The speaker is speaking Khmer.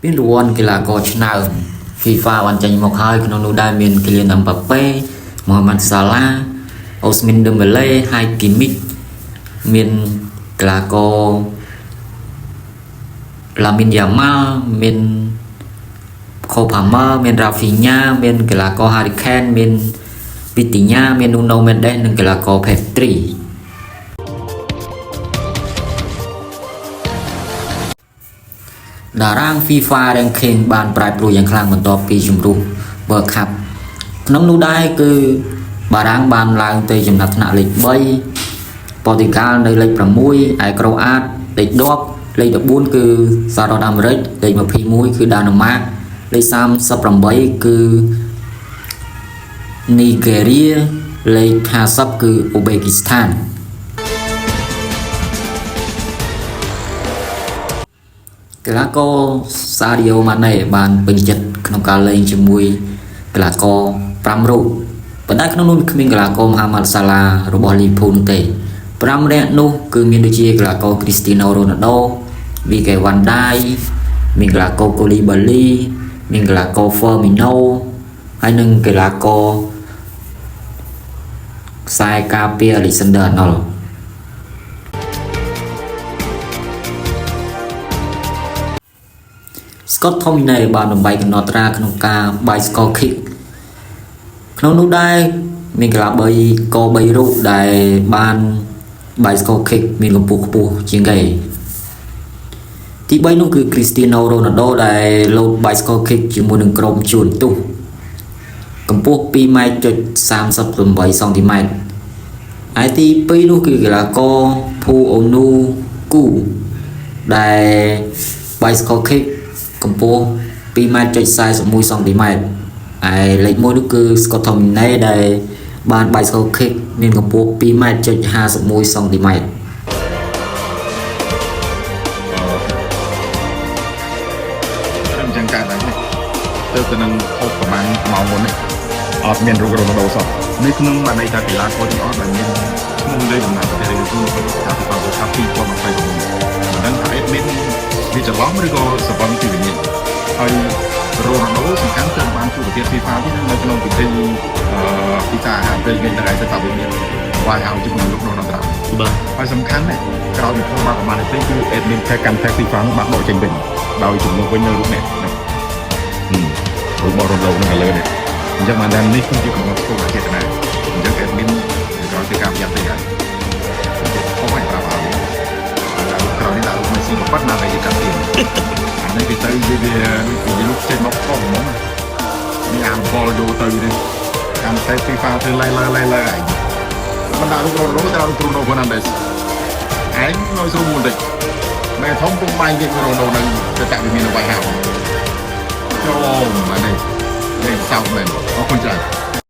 Biết luôn cái là có nào FIFA hoàn thành một hai cái nó đa miền Kylian Mbappe, Mohamed Salah, Ousmane Dembele, hai Kimmich miền là có Lamine Yamal miền Cole Palmer miền Rafinha miền cái là có Harry Kane miền Vitinha miền Nuno Mendes nên cái là có Pedri. Darang FIFA ranking បានប្រែប្រួលយ៉ាងខ្លាំងបន្ទាប់ពីជម្រុះ World Cup ក្នុងនោះដែរគឺបារាំងបានឡើងទៅចំណាត់ថ្នាក់លេខ3 ប៉ូទុយហ្គាល់នៅលេខ6 ឯក្រូអាតលេខ10លេខ14គឺសហរដ្ឋអាមេរិកលេខ21គឺដាណឺម៉ាកលេខ38គឺនីហ្គេរីលេខ50គឺអ៊ូបេគីស្ថានកីឡាករសាឌីអូម៉ាណេបានពេញចិត្តក្នុងការលេងជាមួយកីឡាករ5រូបប៉ុន្តែក្នុងនោះគ្មានកីឡាករមហាម៉ាត់សាឡារបស់លីភូនទេ5នាក់នោះគឺមានដូចជាកីឡាករគ្រីស្ទីណូរ៉ូណាល់ដូវីកេវ៉ាន់ដៃមានកីឡាករកូលីបាលីមានកីឡាករហ្វឺមីណូហើយនិងកីឡាករខ្សែការពារអេលិសាន់ដឺអាណុលScott Tomine បានបំបីកំណត់ត្រាក្នុងការ bicycle kick ក្នុងនោះដែរមានកីឡា3រូបដែលបាន bicycle kick មានកម្ពស់ខ្ពស់ជាងគេទី3នោះគឺ Cristiano Ronaldo ដែលលោត bicycle kick ជាមួយនឹងក្រុមជួនទុះកម្ពស់ 2.38 សង់ទីម៉ែត្រហើយទី2នោះគឺកីឡាករ Pu Onuku ដែល bicycle kick កម្ពស់ 2.41 សង់ទីម៉ែត្រហើយលេខ1នោះគឺ Scott Tomine ដែលបាន bicycle kick មានកម្ពស់ 2.51 សង់ទីម៉ែត្រអញ្ចឹងកើតឡើងនេះទៅនឹងហូបប្រហែលម៉ោងមុននេះអត់មានរូបរ៉ូណាល់ដូសោះនេះក្នុងបានន័យថាកីឡាករទាំងអស់ដែលមានក្នុងលេខដំណាក់ប្រទេសគឺថាពីបាល់កាប់2026មិនដឹងថាអេដមីនវាច្រឡំឬក៏សបឹងពីវិញ្ញាណហើយរ៉ូណាល់ដូសំខាន់ទៅបានជួបប្រទេស FIFA នេះនៅក្នុងពិធីពិសាអាហារពេលថ្ងៃថ្ងៃទៅតាវិញ្ញាណវាយហៅជាមួយលោករ៉ូណាល់ដូបាទហើយសំខាន់ណាស់ក្រោយពីធ្វើបាល់ប្រមាណនេះគឺអេដមីនថែកាន់ថែ FIFA នោះបានដកចេញវិញដោយជំនួសវិញនៅរូបនេះរូបរ៉ូណាល់ដូនឹងឥឡូវនេះអញ្ចឹងបានតែនេះគឺជាកំណត់គោលចេតនាអញ្ចឹងអេដមីនក្រោយពីការប្រយ័ត្នទៅហើយអស់ហើយប្រាប់ហើយក្រោយនេះដាក់រូបមេស៊ីមកបាត់ណាគេកាត់ទៀតអានេះគេទៅវាលុបចេញមកផងហ្មងនេះអាបលយកទៅនេះកាន់តែ FIFA ធ្វើឡៃហើយមិនដាក់រូបរ៉ូណាល់ដូតែរូបគ្រូណូហ្វឺណាន់ដេសឯងឲ្យស្រួលមួយតិចតែធំពុំបាយគេរ៉ូណាល់ដូនឹងទៅតាក់វាមានអ្វីហៅចូលមកនេះសោកមែនអរគុណច្រើន